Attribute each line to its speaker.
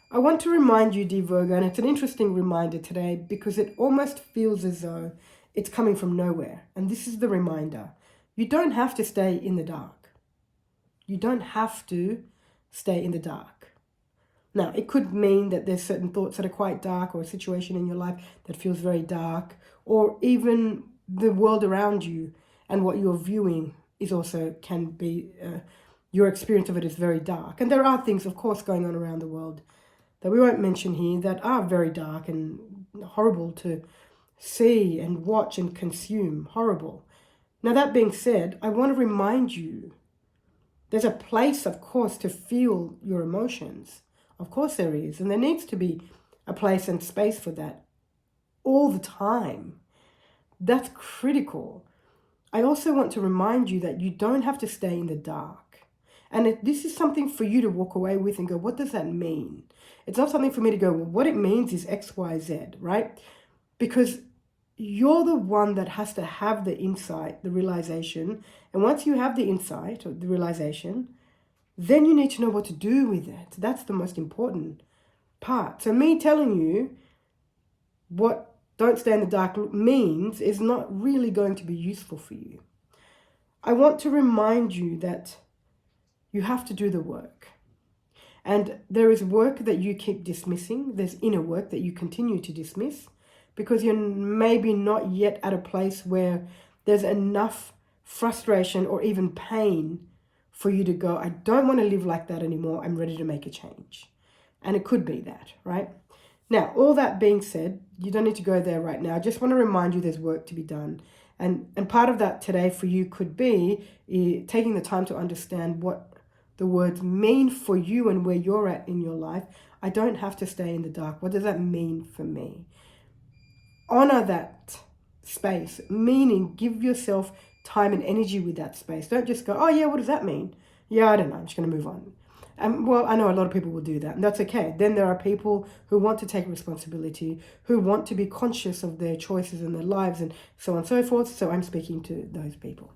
Speaker 1: I want to remind you, dear Virgo, and it's an interesting reminder today because it almost feels as though it's coming from nowhere. And this is the reminder. You don't have to stay in the dark. You don't have to stay in the dark. Now, it could mean that there's certain thoughts that are quite dark, or a situation in your life that feels very dark, or even the world around you and what you're viewing is also can be, your experience of it is very dark. And there are things, of course, going on around the world that we won't mention here that are very dark and horrible to see and watch and consume. Horrible. Now, that being said, I want to remind you there's a place, of course, to feel your emotions. Of course there is. And there needs to be a place and space for that all the time. That's critical. I also want to remind you that you don't have to stay in the dark. And this is something for you to walk away with and go, what does that mean? It's not something for me to go, well, what it means is X, Y, Z, right? Because you're the one that has to have the insight, the realization. And once you have the insight or the realization, then you need to know what to do with it. That's the most important part. So me telling you what don't stay in the dark means is not really going to be useful for you. I want to remind you that you have to do the work. And there is work that you keep dismissing. There's inner work that you continue to dismiss because you're maybe not yet at a place where there's enough frustration or even pain for you to go, I don't want to live like that anymore. I'm ready to make a change. And it could be that, right? Now, all that being said, you don't need to go there right now. I just want to remind you there's work to be done. And part of that today for you could be taking the time to understand what the words mean for you and where you're at in your life. I don't have to stay in the dark. What does that mean for me? Honor that space, meaning give yourself time and energy with that space. Don't just go, oh yeah, what does that mean? Yeah, I don't know, I'm just going to move on. Well, I know a lot of people will do that, and that's okay. Then there are people who want to take responsibility, who want to be conscious of their choices and their lives and so on and so forth. So I'm speaking to those people.